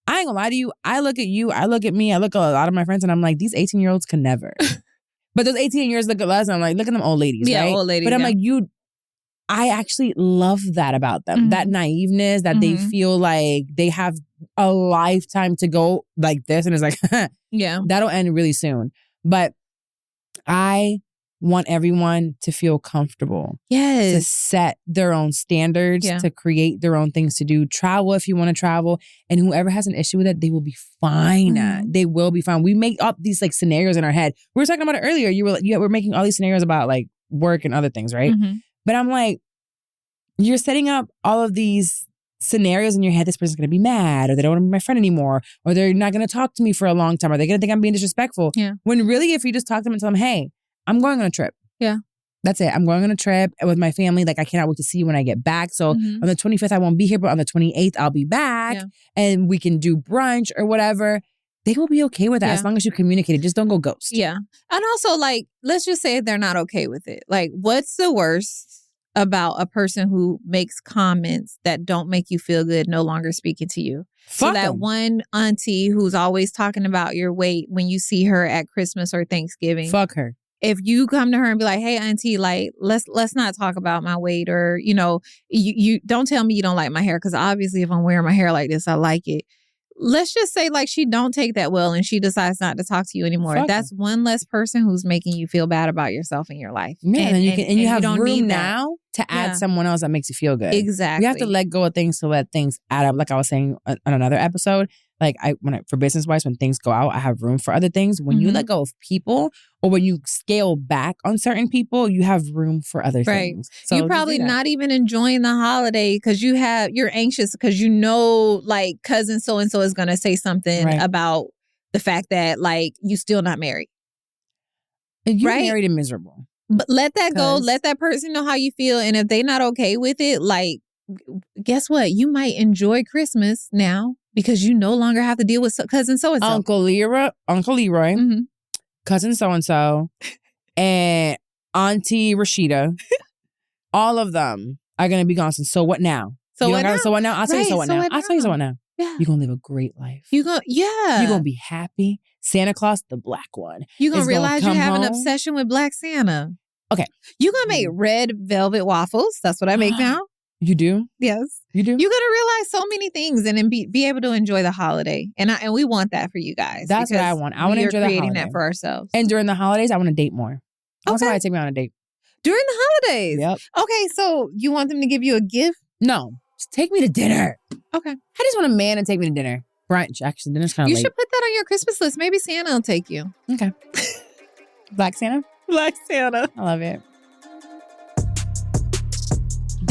Speaker 3: I ain't gonna lie to you. I look at you, I look at me, I look at a lot of my friends and I'm like, these 18-year-olds can never. But those 18-years look at us and I'm like, look at them old ladies, right?
Speaker 2: Old ladies.
Speaker 3: But I'm like, I actually love that about them. Mm-hmm. That naiveness, that they feel like they have a lifetime to go like this. And it's like, that'll end really soon. But I want everyone to feel comfortable.
Speaker 2: Yes.
Speaker 3: To set their own standards, to create their own things to do. Travel if you want to travel. And whoever has an issue with it, they will be fine. Mm-hmm. They will be fine. We make up these like scenarios in our head. We were talking about it earlier. We're making all these scenarios about like work and other things, right? Mm-hmm. But I'm like, you're setting up all of these scenarios in your head. This person's going to be mad, or they don't want to be my friend anymore, or they're not going to talk to me for a long time, or they're going to think I'm being disrespectful. Yeah. When really, if you just talk to them and tell them, hey, I'm going on a trip.
Speaker 2: Yeah.
Speaker 3: That's it. I'm going on a trip with my family. Like, I cannot wait to see you when I get back. So on the 25th, I won't be here, but on the 28th, I'll be back and we can do brunch or whatever. They will be okay with that as long as you communicate it. Just don't go ghost.
Speaker 2: Yeah. And also, like, let's just say they're not okay with it. Like, what's the worst about a person who makes comments that don't make you feel good no longer speaking to you?
Speaker 3: Fuck
Speaker 2: so that
Speaker 3: them.
Speaker 2: One auntie who's always talking about your weight when you see her at Christmas or Thanksgiving.
Speaker 3: Fuck her.
Speaker 2: If you come to her and be like, hey, auntie, like, let's not talk about my weight, or, you know, you don't tell me you don't like my hair, because obviously if I'm wearing my hair like this, I like it. Let's just say like she don't take that well and she decides not to talk to you anymore.
Speaker 3: Fuck
Speaker 2: That's one less person who's making you feel bad about yourself in your life.
Speaker 3: Yeah, and you have room now to add someone else that makes you feel good.
Speaker 2: Exactly.
Speaker 3: You have to let go of things to let things add up. Like I was saying on another episode, like for business wise, when things go out, I have room for other things. When you let go of people, or when you scale back on certain people, you have room for other things.
Speaker 2: So you're probably not even enjoying the holiday because you're anxious because you know, like, cousin so and so is going to say something about the fact that like you still not married.
Speaker 3: And you're married and miserable.
Speaker 2: But let that go. Let that person know how you feel, and if they're not okay with it, like, guess what? You might enjoy Christmas now because you no longer have to deal with cousin so and so,
Speaker 3: Uncle Leroy, cousin so and so, and Auntie Rashida. All of them are gonna be gone. So what now? So what now? I'll tell you so what now. I'll tell you so what now. Yeah. You're gonna live a great life. You're gonna be happy. Santa Claus, the black one.
Speaker 2: You're gonna realize you have an obsession with Black Santa.
Speaker 3: Okay.
Speaker 2: You're gonna make red velvet waffles. That's what I make now.
Speaker 3: You do?
Speaker 2: Yes.
Speaker 3: You do?
Speaker 2: You're gonna realize so many things and then be able to enjoy the holiday. And we want that for you guys.
Speaker 3: That's what I want. I want to enjoy the holiday.
Speaker 2: We're creating that for ourselves.
Speaker 3: And during the holidays, I want to date more. I want somebody to take me on a date.
Speaker 2: During the holidays?
Speaker 3: Yep.
Speaker 2: Okay, so you want them to give you a gift?
Speaker 3: No. Just take me to dinner.
Speaker 2: Okay.
Speaker 3: I just want a man to take me to dinner. Brunch. Actually, dinner's kind of late.
Speaker 2: You should put that on your Christmas list. Maybe Santa will take you.
Speaker 3: Okay. Black Santa?
Speaker 2: Black Santa.
Speaker 3: I love it.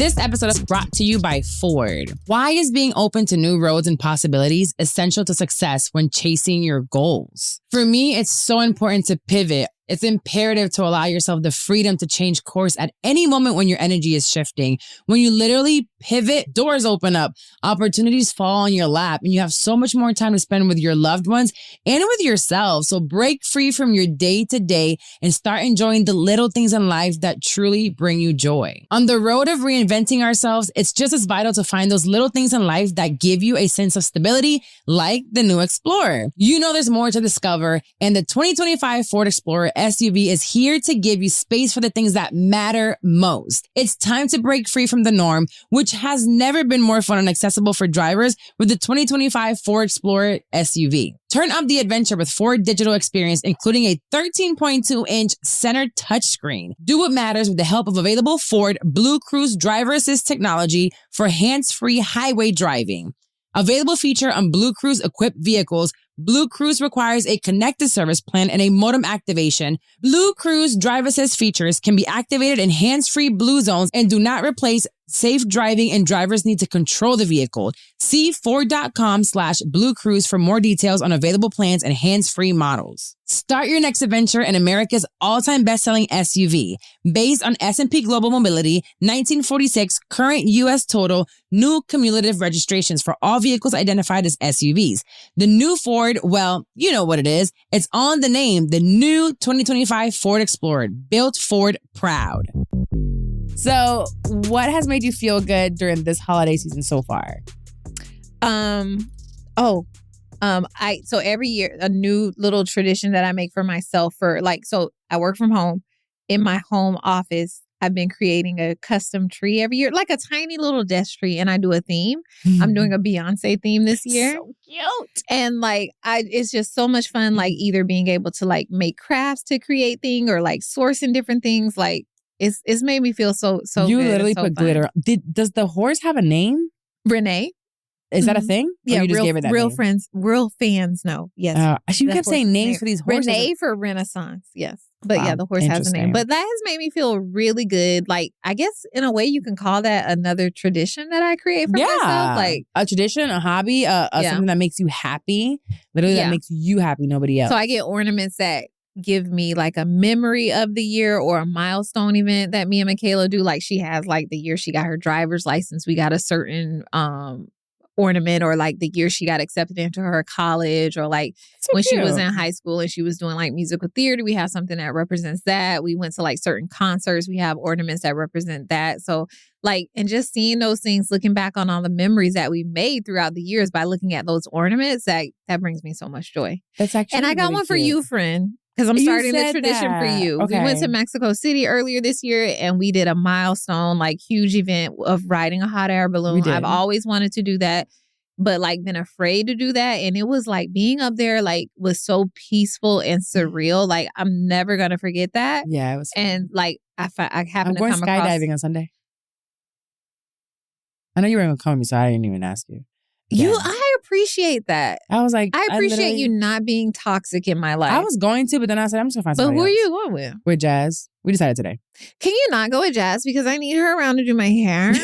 Speaker 1: This episode is brought to you by Ford. Why is being open to new roads and possibilities essential to success when chasing your goals? For me, it's so important to pivot. It's imperative to allow yourself the freedom to change course at any moment when your energy is shifting. When you literally pivot, doors open up, opportunities fall on your lap, and you have so much more time to spend with your loved ones and with yourself. So break free from your day to day and start enjoying the little things in life that truly bring you joy. On the road of reinventing ourselves, it's just as vital to find those little things in life that give you a sense of stability, like the new Explorer. You know there's more to discover, and the 2025 Ford Explorer SUV is here to give you space for the things that matter most. It's time to break free from the norm, which has never been more fun and accessible for drivers with the 2025 Ford Explorer SUV. Turn up the adventure with Ford Digital Experience, including a 13.2-inch center touchscreen. Do what matters with the help of available Ford Blue Cruise driver assist technology for hands-free highway driving. Available feature on Blue Cruise equipped vehicles. Blue Cruise requires a connected service plan and a modem activation. Blue Cruise drive assist features can be activated in hands-free Blue zones and do not replace safe driving, and drivers need to control the vehicle. See Ford.com/Blue Cruise for more details on available plans and hands-free models. Start your next adventure in America's all-time best-selling SUV. Based on S&P Global Mobility, 1946 current U.S. total, new cumulative registrations for all vehicles identified as SUVs. The new Ford, well, you know what it is. It's on the name, the new 2025 Ford Explorer, built Ford proud.
Speaker 3: So, what has made you feel good during this holiday season so far?
Speaker 2: So every year a new little tradition that I make for myself so I work from home. In my home office, I've been creating a custom tree every year, like a tiny little desk tree, and I do a theme. I'm doing a Beyonce theme this year.
Speaker 3: So cute.
Speaker 2: And it's just so much fun, either being able to make crafts to create things or sourcing different things. It's made me feel so
Speaker 3: You
Speaker 2: good.
Speaker 3: literally
Speaker 2: so
Speaker 3: put
Speaker 2: fun.
Speaker 3: glitter. Does the horse have a name?
Speaker 2: Renee.
Speaker 3: Is that a thing? Or
Speaker 2: Yeah,
Speaker 3: you just gave it that
Speaker 2: real
Speaker 3: name?
Speaker 2: friends, real fans know. Yes.
Speaker 3: She
Speaker 2: The
Speaker 3: kept saying
Speaker 2: horse's
Speaker 3: names
Speaker 2: name.
Speaker 3: for these horses.
Speaker 2: Renee for Renaissance. Yes. But
Speaker 3: Wow,
Speaker 2: yeah, the horse has a name.
Speaker 3: interesting.
Speaker 2: But that has made me feel really good. I guess in a way you can call that another tradition that I create for myself.
Speaker 3: A tradition, a hobby, something that makes you happy. Literally that makes you happy, nobody else.
Speaker 2: So I get ornaments that give me a memory of the year or a milestone event that me and Michaela do. She has the year she got her driver's license, we got a certain ornament, or the year she got accepted into her college, or when she was in high school and she was doing musical theater, we have something that represents that. We went to certain concerts, we have ornaments that represent that. So and just seeing those things, looking back on all the memories that we made throughout the years by looking at those ornaments, that brings me so much joy.
Speaker 3: That's actually
Speaker 2: And I got
Speaker 3: really
Speaker 2: one for
Speaker 3: cute.
Speaker 2: you, friend. Because I'm starting the tradition for you.
Speaker 3: Okay.
Speaker 2: We went to Mexico City earlier this year and we did a milestone, huge event of riding a hot air balloon. I've always wanted to do that, but been afraid to do that. And it was being up there, was so peaceful and surreal. I'm never going to forget that.
Speaker 3: Yeah, it was fun.
Speaker 2: And I happened to
Speaker 3: I'm
Speaker 2: come
Speaker 3: going skydiving on Sunday. I know you were going to come with me, so I didn't even ask you.
Speaker 2: I appreciate that.
Speaker 3: I was like,
Speaker 2: I appreciate you not being toxic in my life.
Speaker 3: I was going to, but then I said, I'm just going to find somebody
Speaker 2: But who
Speaker 3: else.
Speaker 2: are you going with?
Speaker 3: With Jazz. We decided today.
Speaker 2: Can you not go with Jazz? Because I need her around to do my hair.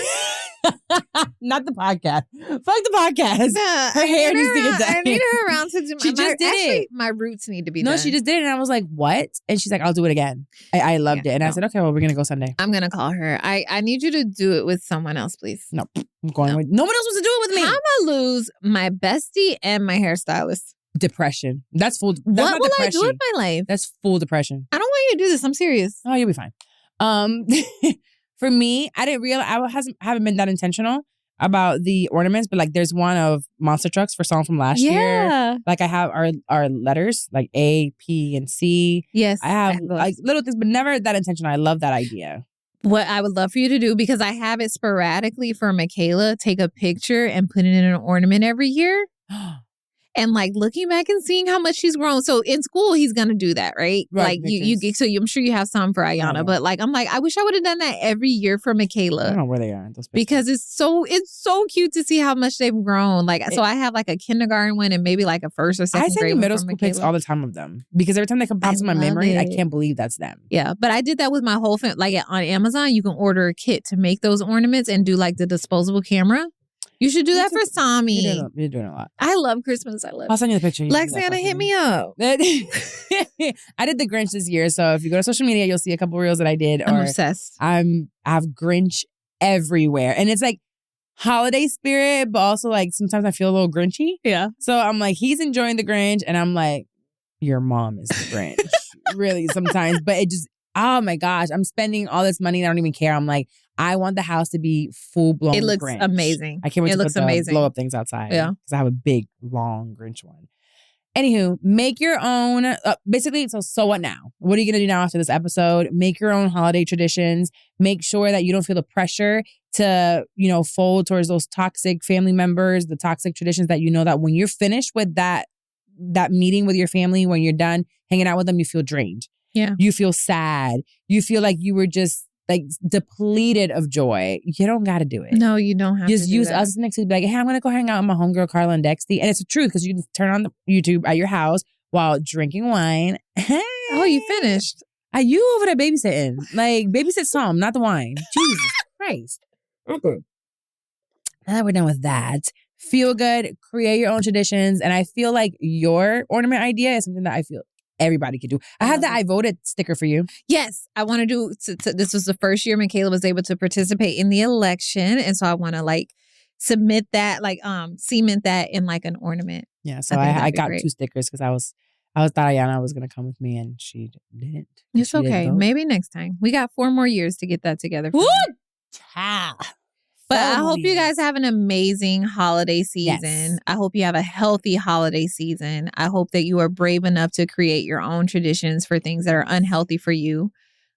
Speaker 3: Not the podcast. Fuck the podcast.
Speaker 2: Yeah,
Speaker 3: her hair needs to get done.
Speaker 2: I need her around to do my
Speaker 3: She just did it.
Speaker 2: My roots need to be done.
Speaker 3: No, she just did it. And I was like, what? And she's like, I'll do it again. I loved it. And I said, okay, well, we're going to go Sunday.
Speaker 2: I'm going to call her. I need you to do it with someone else, please.
Speaker 3: No, I'm going with. Nobody else wants to do it with me.
Speaker 2: I'm going to lose my bestie and my hairstylist.
Speaker 3: Depression. That's full. That's
Speaker 2: What
Speaker 3: not
Speaker 2: will
Speaker 3: depression.
Speaker 2: I do with my life?
Speaker 3: That's full depression.
Speaker 2: I don't want you to do this. I'm serious.
Speaker 3: Oh, you'll be fine. For me, I didn't realize haven't been that intentional about the ornaments, but there's one of monster trucks for song from last year. I have our letters A, P, and C.
Speaker 2: Yes,
Speaker 3: I have little things, but never that intentional. I love that idea.
Speaker 2: What I would love for you to do, because I have it sporadically for Michaela, take a picture and put it in an ornament every year. And like looking back and seeing how much she's grown. So in school, he's gonna do that, right? Like you get. So I'm sure you have some for Ayana, but like I'm like, I wish I would have done that every year for Michaela.
Speaker 3: I don't know where they are.
Speaker 2: Because it's so cute to see how much they've grown. Like so, I have like a kindergarten one and maybe like a first or second.
Speaker 3: I send you middle school pics all the time of them because every time they come pop in my memory, I can't believe that's them.
Speaker 2: Yeah, but I did that with my whole family. Like on Amazon, you can order a kit to make those ornaments and do like the disposable camera. You should do that for Sami.
Speaker 3: You're doing a lot.
Speaker 2: I love Christmas.
Speaker 3: I'll send you the picture.
Speaker 2: Lexana, hit me up.
Speaker 3: I did the Grinch this year, so if you go to social media, you'll see a couple reels that I did.
Speaker 2: I'm obsessed.
Speaker 3: I have Grinch everywhere, and it's like holiday spirit, but also like sometimes I feel a little Grinchy.
Speaker 2: Yeah.
Speaker 3: So I'm like, he's enjoying the Grinch, and I'm like, your mom is the Grinch, really sometimes. But it just, oh my gosh, I'm spending all this money and I don't even care. I'm like, I want the house to be full blown.
Speaker 2: It looks
Speaker 3: Grinch.
Speaker 2: amazing.
Speaker 3: I can't wait to put the blow up things outside.
Speaker 2: Yeah,
Speaker 3: because I have a big long Grinch one. Anywho, make your own. Basically, so what now? What are you gonna do now after this episode? Make your own holiday traditions. Make sure that you don't feel the pressure to fold towards those toxic family members, the toxic traditions that that when you're finished with that meeting with your family, when you're done hanging out with them, you feel drained.
Speaker 2: Yeah,
Speaker 3: you feel sad. You feel like you were just like depleted of joy. You don't got to do it.
Speaker 2: No, you don't have
Speaker 3: just
Speaker 2: to
Speaker 3: use us next week. Be like, hey, I'm going to go hang out with my homegirl, Carla and Dexty. And it's the truth because you can turn on the YouTube at your house while drinking wine. Hey.
Speaker 2: Oh, you finished.
Speaker 3: Are you over there babysitting? Like, babysit some, not the wine. Jesus Christ. Okay. Now that we're done with that, feel good, create your own traditions. And I feel like your ornament idea is something that I feel everybody could do. I have the I voted sticker for you.
Speaker 2: Yes, I want to do. This was the first year Michaela was able to participate in the election, and so I want to like submit that, like cement that in like an ornament.
Speaker 3: Yeah, so I got great. 2 stickers because I thought Ayana was gonna come with me and she didn't.
Speaker 2: It's okay. Maybe next time. We got 4 more years to get that together. But I hope you guys have an amazing holiday season. Yes. I hope you have a healthy holiday season. I hope that you are brave enough to create your own traditions for things that are unhealthy for you.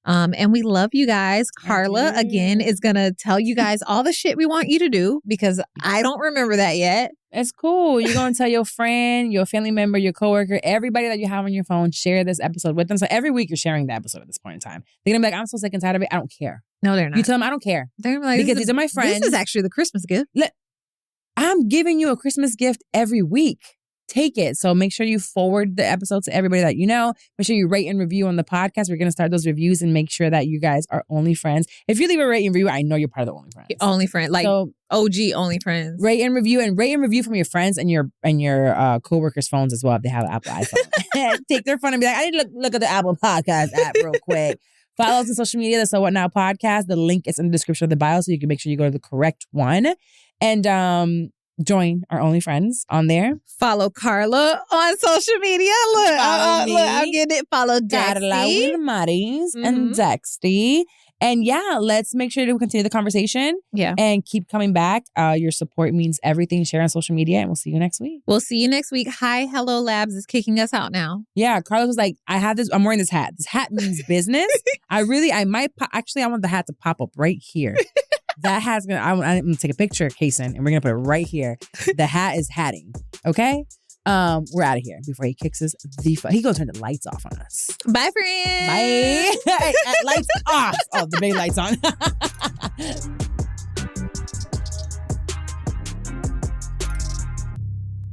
Speaker 2: And we love you guys. Carla, again, is going to tell you guys all the shit we want you to do because I don't remember that yet.
Speaker 3: It's cool. You're going to tell your friend, your family member, your coworker, everybody that you have on your phone, share this episode with them. So every week you're sharing the episode at this point in time. They're going to be like, I'm so sick and tired of it. I don't care.
Speaker 2: No, they're not.
Speaker 3: You tell them I don't care.
Speaker 2: They're gonna be like,
Speaker 3: because these are my friends.
Speaker 2: This is actually the Christmas gift.
Speaker 3: I'm giving you a Christmas gift every week. Take it. So make sure you forward the episode to everybody that you know. Make sure you rate and review on the podcast. We're going to start those reviews and make sure that you guys are only friends. If you leave a rate and review, I know you're part of the only friends.
Speaker 2: Only friend, like so, OG only friends.
Speaker 3: Rate and review from your friends and your coworkers' phones as well if they have an Apple iPhone. Take their phone and be like, I need to look at the Apple Podcast app real quick. Follow us on social media, the So What Now podcast. The link is in the description of the bio, so you can make sure you go to the correct one. And join our Only Friends on there.
Speaker 2: Follow Carla on social media. Look, I'm getting it. Follow Dexty.
Speaker 3: And Dexty. And yeah, let's make sure to continue the conversation.
Speaker 2: Yeah.
Speaker 3: And keep coming back. Your support means everything. Share on social media, and we'll see you next week.
Speaker 2: We'll see you next week. Hi, Hello Labs is kicking us out now.
Speaker 3: Yeah, Carlos was like, I'm wearing this hat. This hat means business. I want the hat to pop up right here. That hat's I'm gonna take a picture, Kason, and we're gonna put it right here. The hat is hatting. Okay? We're out of here before he kicks us he gonna turn the lights off on us.
Speaker 2: Bye, friends.
Speaker 3: Bye. Lights off. Oh, the big lights on.